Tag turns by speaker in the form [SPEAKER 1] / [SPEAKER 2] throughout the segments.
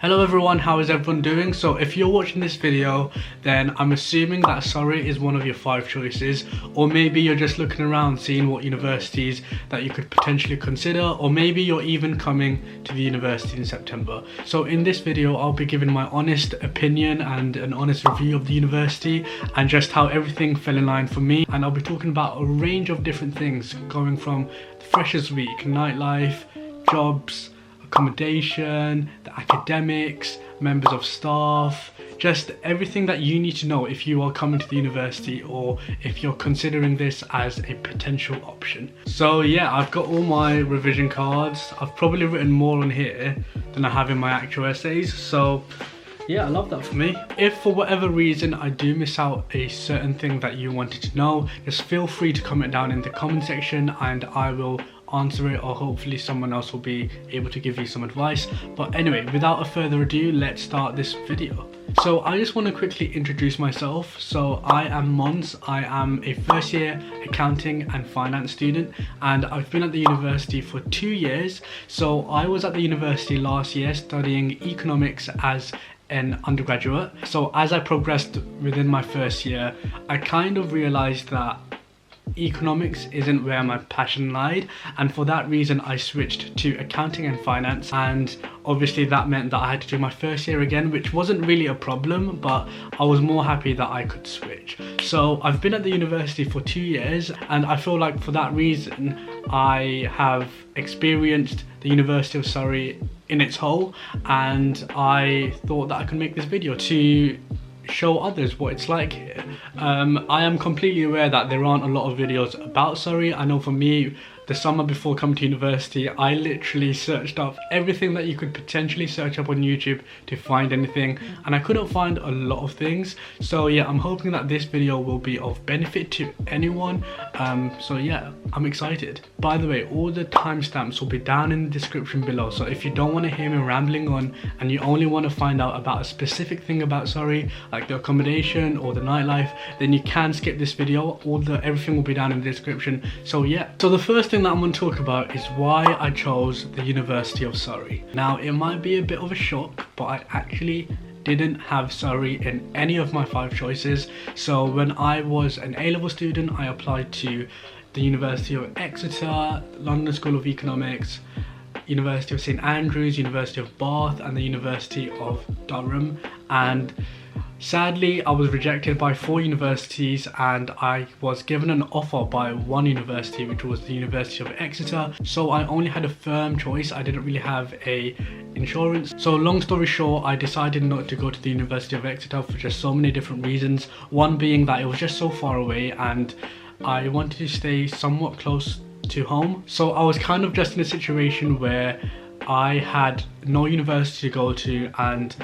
[SPEAKER 1] Hello everyone, how is everyone doing? So if you're watching this video, then I'm assuming that Surrey is one of your 5 choices, or maybe you're just looking around seeing what universities that you could potentially consider, or maybe you're even coming to the university in September. So in this video, I'll be giving my honest opinion and an honest review of the university and just how everything fell in line for me. And I'll be talking about a range of different things, going from the Freshers Week, nightlife, jobs, accommodation, the academics, members of staff, just everything that you need to know if you are coming to the university or if you're considering this as a potential option. So yeah, I've got all my revision cards. I've probably written more on here than I have in my actual essays, so yeah, I love that for me. If for whatever reason I do miss out a certain thing that you wanted to know, just feel free to comment down in the comment section and I will answer it, or hopefully someone else will be able to give you some advice. But anyway, without further ado, let's start this video. So I just want to quickly introduce myself. So I am Mons. I am a first year accounting and finance student, and I've been at the university for 2 years. So I was at the university last year studying economics as an undergraduate. So as I progressed within my first year, I kind of realized that economics isn't where my passion lied, and for that reason I switched to accounting and finance, and obviously that meant that I had to do my first year again, which wasn't really a problem, but I was more happy that I could switch. So I've been at the university for 2 years, and I feel like for that reason I have experienced the University of Surrey in its whole, and I thought that I could make this video to show others what it's like here. I am completely aware that there aren't a lot of videos about Surrey. I know for me, the summer before coming to university, I literally searched up everything that you could potentially search up on YouTube to find anything, and I couldn't find a lot of things. So yeah, I'm hoping that this video will be of benefit to anyone. So yeah, I'm excited. By the way, all the timestamps will be down in the description below, so if you don't want to hear me rambling on and you only want to find out about a specific thing about Surrey, like the accommodation or the nightlife, then you can skip this video. Everything will be down in the description. So yeah, so the first thing that I'm going to talk about is why I chose the University of Surrey. Now, it might be a bit of a shock, but I actually didn't have Surrey in any of my 5 choices. So when I was an A-level student, I applied to the University of Exeter, London School of Economics, University of St Andrews, University of Bath, and the University of Durham. And sadly, I was rejected by 4 universities, and I was given an offer by 1 university, which was the University of Exeter. So I only had a firm choice. I didn't really have a insurance. So long story short, I decided not to go to the University of Exeter for just so many different reasons. One being that it was just so far away and I wanted to stay somewhat close to home. So I was kind of just in a situation where I had no university to go to and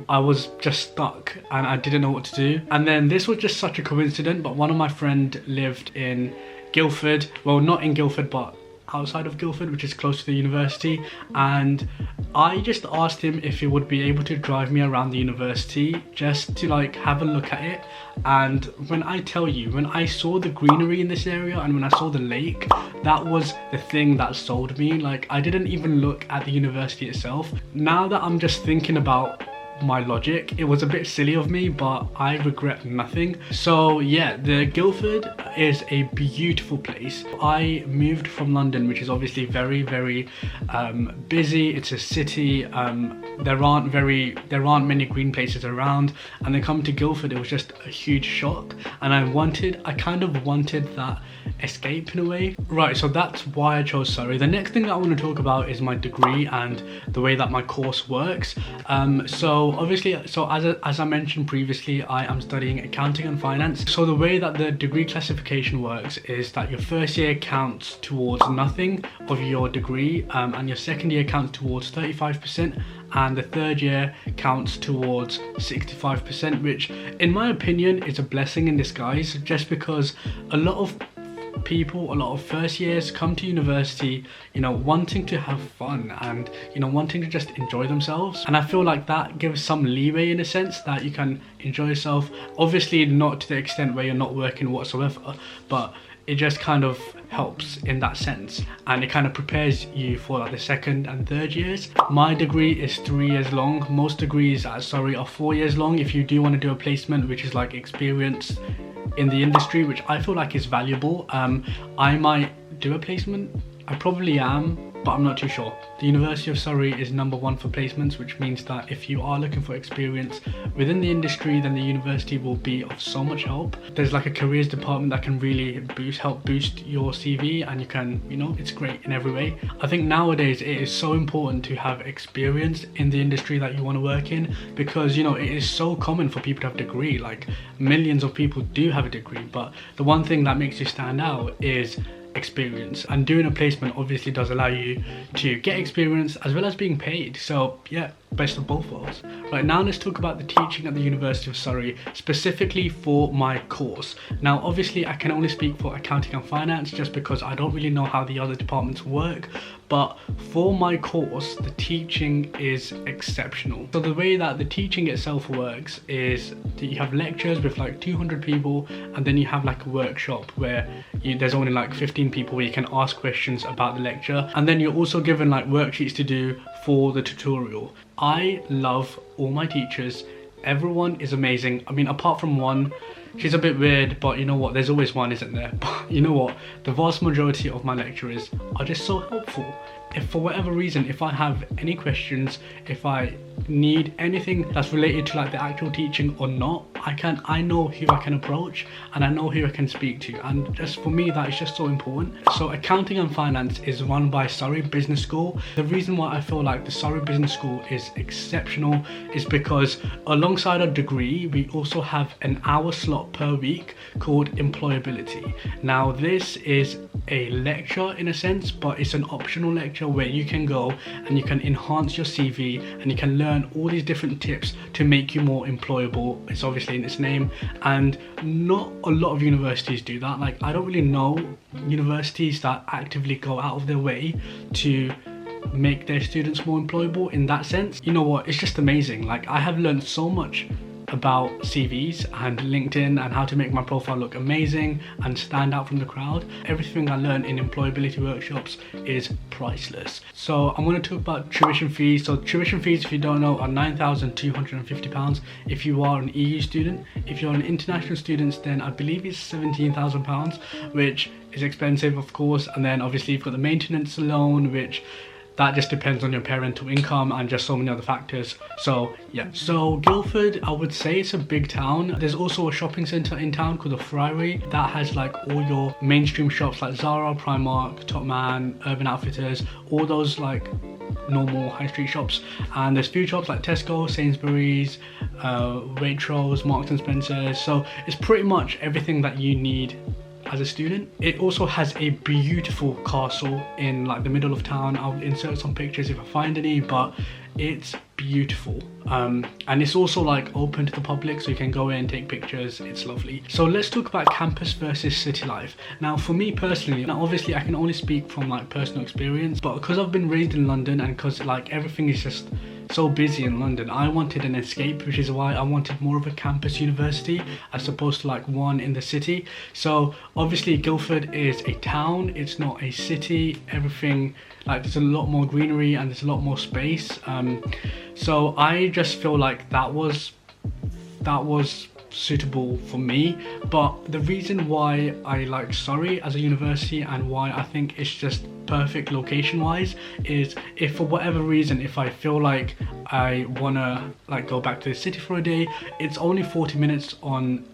[SPEAKER 1] I was just stuck and I didn't know what to do. And then this was just such a coincidence, but one of my friends lived in Guildford, well, not in Guildford but outside of Guildford, which is close to the university, and I just asked him if he would be able to drive me around the university just to like have a look at it. And when I tell you, when I saw the greenery in this area and when I saw the lake, that was the thing that sold me. Like, I didn't even look at the university itself. Now that I'm just thinking about my logic, it was a bit silly of me, but I regret nothing. So yeah, the Guildford is a beautiful place. I moved from London, which is obviously very busy. It's a city. There aren't many green places around, and then coming to Guildford, it was just a huge shock, and I kind of wanted that escape in a way. Right, so that's why I chose Surrey. The next thing that I want to talk about is my degree and the way that my course works. So obviously, as I mentioned previously, I am studying accounting and finance. So the way that the degree classification works is that your first year counts towards nothing of your degree, and your second year counts towards 35%, and the third year counts towards 65%, which in my opinion is a blessing in disguise, just because a lot of first years come to university, you know, wanting to have fun and, you know, wanting to just enjoy themselves. And I feel like that gives some leeway in a sense that you can enjoy yourself. Obviously not to the extent where you're not working whatsoever, but it just kind of helps in that sense, and it kind of prepares you for like the second and third years. My degree is 3 years long. Most degrees at Surrey are 4 years long if you do want to do a placement, which is like experience in the industry, which I feel like is valuable. I might do a placement. I probably am, but I'm not too sure. The University of Surrey is #1 for placements, which means that if you are looking for experience within the industry, then the university will be of so much help. There's like a careers department that can really help boost your CV, and you can, you know, it's great in every way. I think nowadays it is so important to have experience in the industry that you want to work in, because, you know, it is so common for people to have a degree. Like, millions of people do have a degree, but the one thing that makes you stand out is experience, and doing a placement obviously does allow you to get experience as well as being paid. So yeah, best of both worlds. Right, now let's talk about the teaching at the University of Surrey, specifically for my course. Now obviously I can only speak for accounting and finance just because I don't really know how the other departments work, but for my course the teaching is exceptional. So the way that the teaching itself works is that you have lectures with like 200 people, and then you have like a workshop where there's only like 15 people where you can ask questions about the lecture, and then you're also given like worksheets to do for the tutorial. I love all my teachers. Everyone is amazing. I mean, apart from one, she's a bit weird, but you know what, there's always one, isn't there? But you know what, the vast majority of my lecturers are just so helpful. If for whatever reason, if I have any questions, if I need anything that's related to like the actual teaching or not, I know who I can approach, and I know who I can speak to, and just for me that is just so important. So accounting and finance is run by Surrey Business School. The reason why I feel like the Surrey Business School is exceptional is because alongside our degree we also have an hour slot per week called employability. Now this is a lecture in a sense, but it's an optional lecture where you can go and you can enhance your CV and you can learn all these different tips to make you more employable. It's obviously in its name, and not a lot of universities do that. Like, I don't really know universities that actively go out of their way to make their students more employable in that sense. You know what, it's just amazing. Like, I have learned so much about CVs and LinkedIn and how to make my profile look amazing and stand out from the crowd. Everything I learned in employability workshops is priceless. So I'm going to talk about tuition fees. So tuition fees, if you don't know, are £9,250 if you are an EU student. If you're an international student, then I believe it's £17,000, which is expensive, of course. And then obviously you've got the maintenance loan, which that just depends on your parental income and just so many other factors. So yeah, so Guildford, I would say it's a big town. There's also a shopping centre in town called the Friary that has like all your mainstream shops like Zara, Primark, Topman, Urban Outfitters, all those like normal high street shops. And there's food shops like Tesco, Sainsbury's, Waitrose, Marks and Spencer's. So it's pretty much everything that you need as a student. It also has a beautiful castle in like the middle of town. I'll insert some pictures if I find any, but it's beautiful. And it's also like open to the public, so you can go in, take pictures. It's lovely. So let's talk about campus versus city life. Now for me personally, now obviously I can only speak from like personal experience, but because I've been raised in London and because like everything is just so busy in London, I wanted an escape, which is why I wanted more of a campus university as opposed to like one in the city. So obviously Guildford is a town, it's not a city. Everything, like, there's a lot more greenery and there's a lot more space. So I just feel like that was suitable for me. But the reason why I like Surrey as a university and why I think it's just perfect location wise is if for whatever reason, if I feel like I wanna like go back to the city for a day, it's only 40 minutes on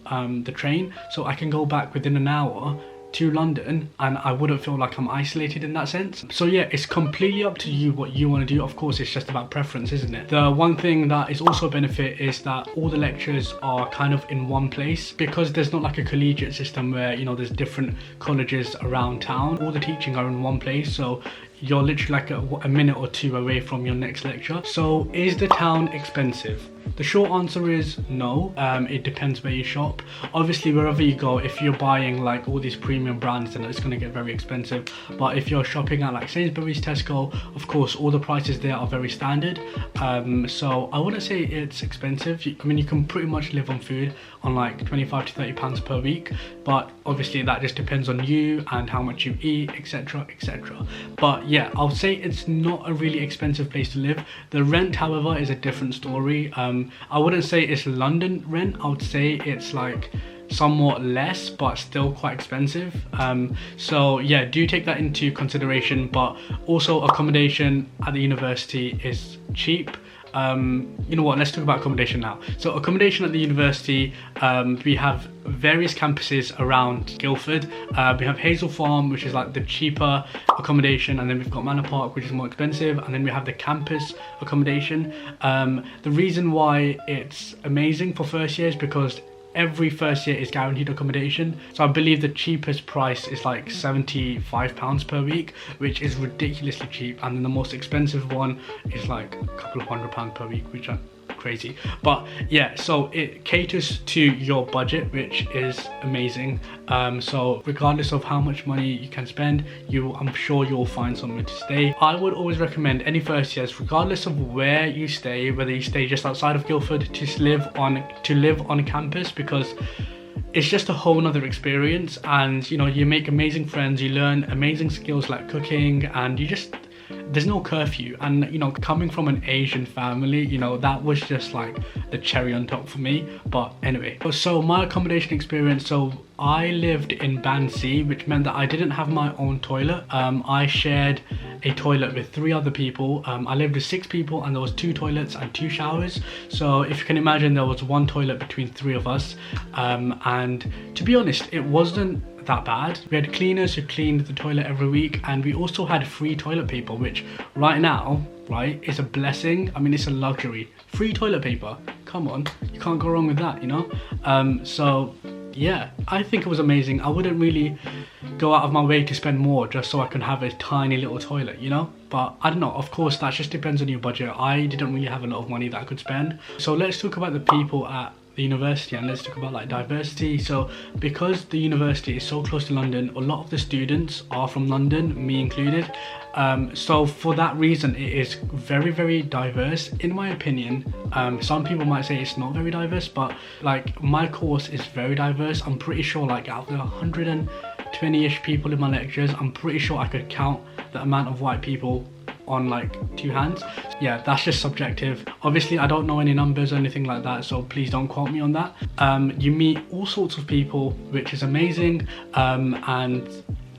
[SPEAKER 1] the train, so I can go back within an hour to London and I wouldn't feel like I'm isolated in that sense. So yeah, it's completely up to you what you want to do. Of course, it's just about preference, isn't it? The one thing that is also a benefit is that all the lectures are kind of in one place, because there's not like a collegiate system where, you know, there's different colleges around town. All the teaching are in one place, so you're literally like a minute or two away from your next lecture. So is the town expensive? The short answer is no. It depends where you shop. Obviously, wherever you go, if you're buying like all these premium brands, then it's going to get very expensive. But if you're shopping at like Sainsbury's, Tesco, of course, all the prices there are very standard. So I wouldn't say it's expensive. I mean, you can pretty much live on food on like 25 to 30 pounds per week. But obviously, that just depends on you and how much you eat, etc, etc. But yeah, I'll say it's not a really expensive place to live. The rent, however, is a different story. I wouldn't say it's London rent. I would say it's like somewhat less, but still quite expensive. So yeah, do take that into consideration. But also, accommodation at the university is cheap. You know what, let's talk about accommodation now. So accommodation at the university, we have various campuses around Guildford. We have Hazel Farm, which is like the cheaper accommodation, and then we've got Manor Park, which is more expensive, and then we have the campus accommodation. The reason why it's amazing for first year is because every first year is guaranteed accommodation. So I believe the cheapest price is like £75 per week, which is ridiculously cheap, and then the most expensive one is like a couple of £100 per week, which are crazy. But yeah, so it caters to your budget, which is amazing. So regardless of how much money you can spend, I'm sure you'll find somewhere to stay. I would always recommend any first years, regardless of where you stay, whether you stay just outside of Guildford, to live on campus, because it's just a whole nother experience. And you know, you make amazing friends, you learn amazing skills like cooking, and there's no curfew. And you know, coming from an Asian family, you know, that was just like the cherry on top for me. But anyway, so my accommodation experience, so I lived in Band C, which meant that I didn't have my own toilet. I shared a toilet with 3 other people. I lived with 6 people, and there was 2 toilets and 2 showers. So if you can imagine, there was 1 toilet between 3 of us. And to be honest, it wasn't that bad. We had cleaners who cleaned the toilet every week, and we also had free toilet paper, which right now, right, is a blessing. I mean, it's a luxury. Free toilet paper, come on, you can't go wrong with that, you know. So yeah, I think it was amazing. I wouldn't really go out of my way to spend more just so I can have a tiny little toilet, you know. But I don't know, of course that just depends on your budget. I didn't really have a lot of money that I could spend. So let's talk about the people at the university, and let's talk about like diversity. So because the university is so close to London, a lot of the students are from London, me included. So for that reason, it is very, very diverse in my opinion. Some people might say it's not very diverse, but like my course is very diverse. I'm pretty sure like out of the 120-ish people in my lectures, I'm pretty sure I could count the amount of white people on like 2 hands. Yeah, that's just subjective. Obviously, I don't know any numbers or anything like that, so please don't quote me on that. You meet all sorts of people, which is amazing. And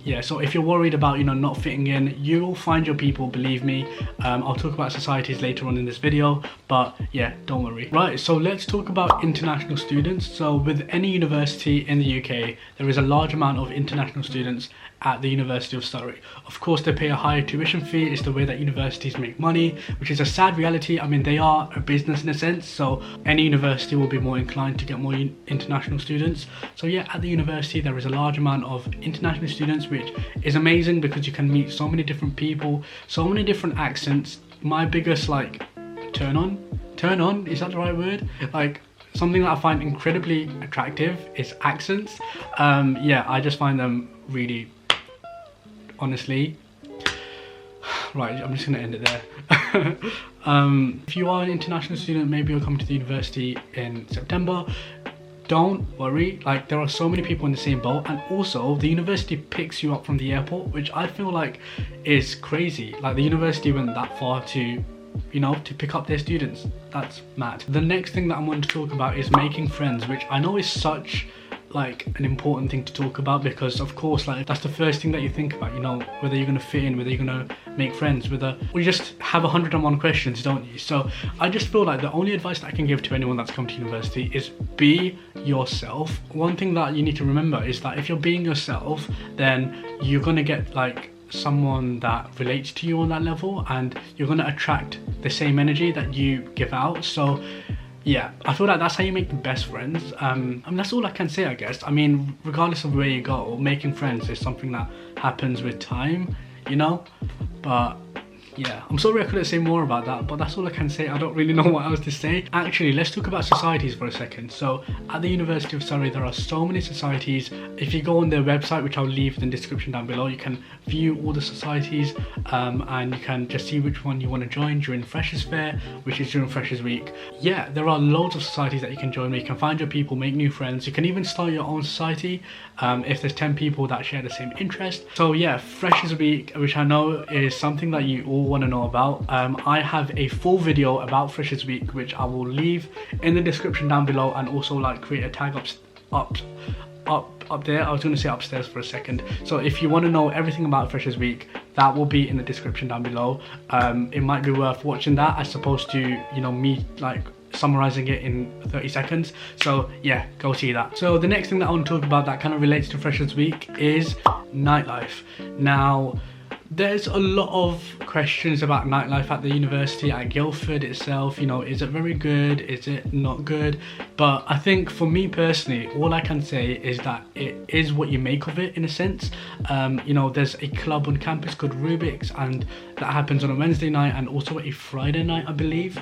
[SPEAKER 1] yeah, so if you're worried about, you know, not fitting in, you will find your people, believe me. I'll talk about societies later on in this video, but yeah, don't worry. Right, so let's talk about international students. So with any university in the UK, there is a large amount of international students at the University of Surrey. Of course, they pay a higher tuition fee. It's the way that universities make money, which is a sad reality. I mean, they are a business in a sense, so any university will be more inclined to get more international students. So yeah, at the university, there is a large amount of international students, which is amazing because you can meet so many different people, so many different accents. My biggest like turn on, is that the right word? Like, something that I find incredibly attractive is accents. Yeah, I just find them really, honestly, right, I'm just gonna end it there. If you are an international student, maybe you'll come to the university in September, don't worry, like there are so many people in the same boat. And also the university picks you up from the airport, which I feel like is crazy. Like the university went that far to, you know, to pick up their students. That's mad. The next thing that I'm going to talk about is making friends, which I know is such like an important thing to talk about, because of course like that's the first thing that you think about, you know, whether you're going to fit in, whether you're going to make friends, whether we just have 101 questions, don't you? So I just feel like the only advice that I can give to anyone that's come to university is be yourself. One thing that you need to remember is that if you're being yourself, then you're going to get like someone that relates to you on that level, and you're going to attract the same energy that you give out. So yeah, I feel like that's how you make the best friends. And that's all I can say, I guess. I mean, regardless of where you go, making friends is something that happens with time, you know. But yeah, I'm sorry I couldn't say more about that, but that's all I can say. I don't really know what else to say. Actually, let's talk about societies for a second. So at the University of Surrey, there are so many societies. If you go on their website, which I'll leave in the description down below, you can view all the societies and you can just see which one you want to join during Freshers Fair, which is during Freshers Week. Yeah, there are loads of societies that you can join where you can find your people, make new friends. You can even start your own society if there's 10 people that share the same interest. So yeah, Freshers Week, which I know is something that you all want to know about. I have a full video about Freshers Week, which I will leave in the description down below, and also like create a tag up there. I was going to say upstairs for a second. So if you want to know everything about Freshers Week, that will be in the description down below. It might be worth watching that as opposed to, you know, me like summarizing it in 30 seconds. So yeah, go see that. So the next thing that I want to talk about that kind of relates to Freshers Week is nightlife. Now, there's a lot of questions about nightlife at the university, at Guildford itself. You know, is it very good? Is it not good? But I think for me personally, all I can say is that it is what you make of it, in a sense. You know, there's a club on campus called Rubik's, and that happens on a Wednesday night and also a Friday night, I believe.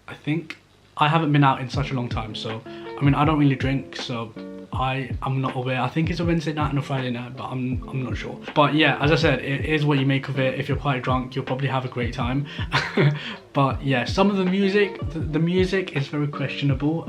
[SPEAKER 1] I think. I haven't been out in such a long time, so I mean, I don't really drink, so I'm not aware. I think it's a Wednesday night and a Friday night, but I'm not sure. But yeah, as I said, it is what you make of it. If you're quite drunk, you'll probably have a great time. But yeah, some of the music, the music is very questionable.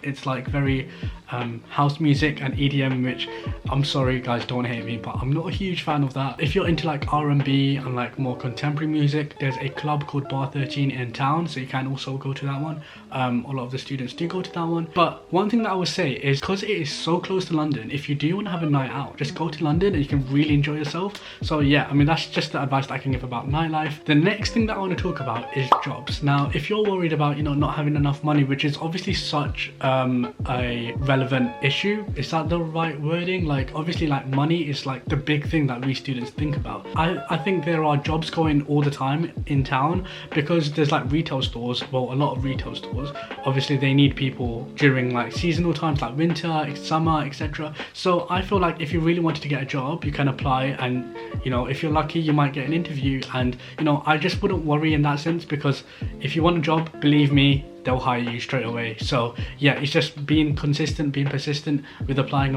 [SPEAKER 1] It's like very house music and EDM, which, I'm sorry guys, don't hate me, but I'm not a huge fan of that. If you're into like R&B and like more contemporary music, there's a club called Bar 13 in town, so you can also go to that one. A lot of the students do go to that one. But one thing that I would say is, because it is so close to London, if you do want to have a night out, just go to London and you can really enjoy yourself. So yeah, I mean, that's just the advice that I can give about nightlife. The next thing that I want to talk about is jobs. Now, if you're worried about, you know, not having enough money, which is obviously such a relevant issue, is that the right wording? Like, obviously, like, money is like the big thing that we students think about. I think there are jobs going all the time in town, because there's like retail stores, well, a lot of retail stores. Obviously they need people during like seasonal times like winter, summer, etc. So I feel like if you really wanted to get a job, you can apply, and you know, if you're lucky, you might get an interview. And you know, I just wouldn't worry in that sense, because if you want a job, believe me, they'll hire you straight away. So yeah, it's just being consistent, being persistent with applying,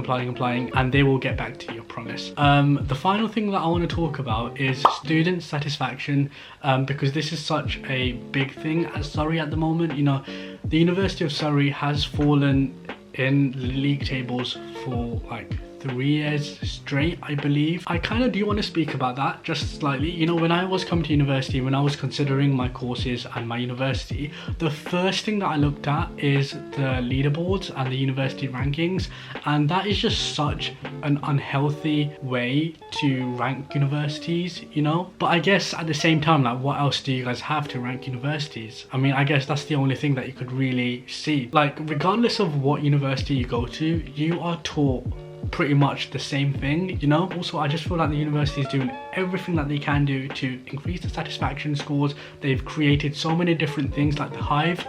[SPEAKER 1] and they will get back to you, I promise. The final thing that I want to talk about is student satisfaction, because this is such a big thing at Surrey at the moment. You know, the University of Surrey has fallen in league tables for like 3 years straight, I believe. I kind of do want to speak about that just slightly. You know, when I was coming to university, when I was considering my courses and my university, the first thing that I looked at is the leaderboards and the university rankings, and that is just such an unhealthy way to rank universities, you know. But I guess at the same time, like, what else do you guys have to rank universities? I mean, I guess that's the only thing that you could really see. Like, regardless of what university you go to, you are taught pretty much the same thing, you know. Also, I just feel like the university is doing everything that they can do to increase the satisfaction scores. They've created so many different things like the Hive.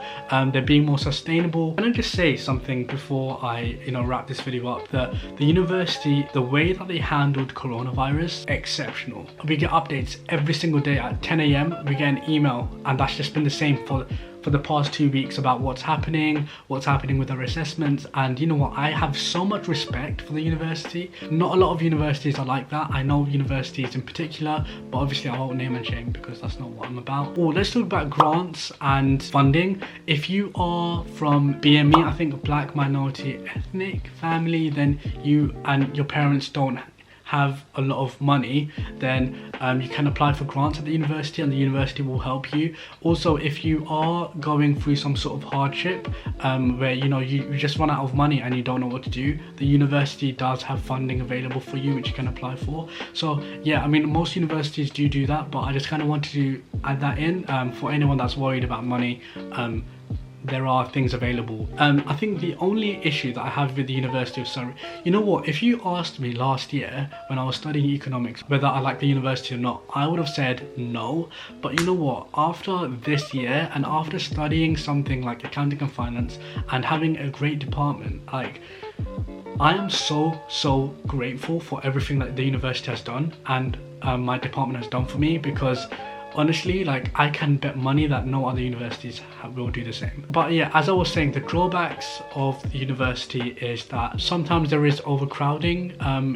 [SPEAKER 1] They're being more sustainable. Can I just say something before I, you know, wrap this video up? That the university, the way that they handled coronavirus, exceptional. We get updates every single day at 10 AM. We get an email, and that's just been the same for the past 2 weeks about what's happening with our assessments. And you know what, I have so much respect for the university. Not a lot of universities are like that. I know universities in particular, but obviously I won't name and shame because that's not what I'm about. Oh, let's talk about grants and funding. If you are from BME, I think Black Minority Ethnic Family, then you and your parents don't have a lot of money, then you can apply for grants at the university, and the university will help you. Also, if you are going through some sort of hardship where, you know, you just run out of money and you don't know what to do, the university does have funding available for you, which you can apply for. So yeah, I mean, most universities do that, but I just kind of wanted to add that in for anyone that's worried about money. There are things available. I think the only issue that I have with the University of Surrey, you know what, if you asked me last year when I was studying economics whether I like the university or not, I would have said no. But you know what, after this year and after studying something like accounting and finance and having a great department, like, I am so grateful for everything that the university has done and my department has done for me, because honestly, like, I can bet money that no other universities will do the same. But yeah, as I was saying, the drawbacks of the university is that sometimes there is overcrowding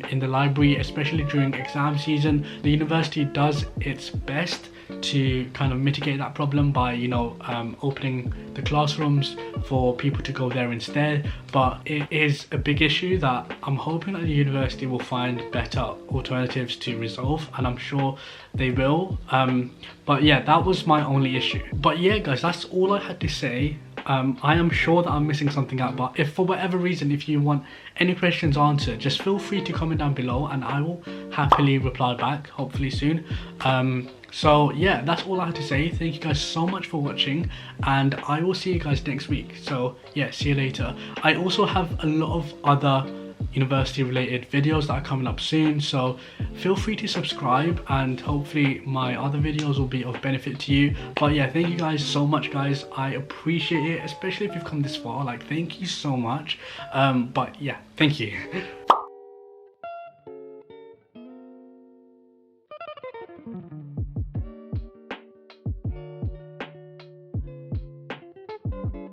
[SPEAKER 1] in the library, especially during exam season. The university does its best to kind of mitigate that problem by, you know, opening the classrooms for people to go there instead, but it is a big issue that I'm hoping that the university will find better alternatives to resolve, and I'm sure they will. But yeah, that was my only issue. But yeah guys, that's all I had to say. I am sure that I'm missing something out, but if for whatever reason, if you want any questions answered, just feel free to comment down below and I will happily reply back, hopefully soon. So yeah, that's all I had to say. Thank you guys so much for watching, and I will see you guys next week. So yeah, see you later. I also have a lot of other university related videos that are coming up soon, so feel free to subscribe and hopefully my other videos will be of benefit to you. But yeah, thank you guys so much guys, I appreciate it, especially if you've come this far. Like, thank you so much. But yeah, thank you.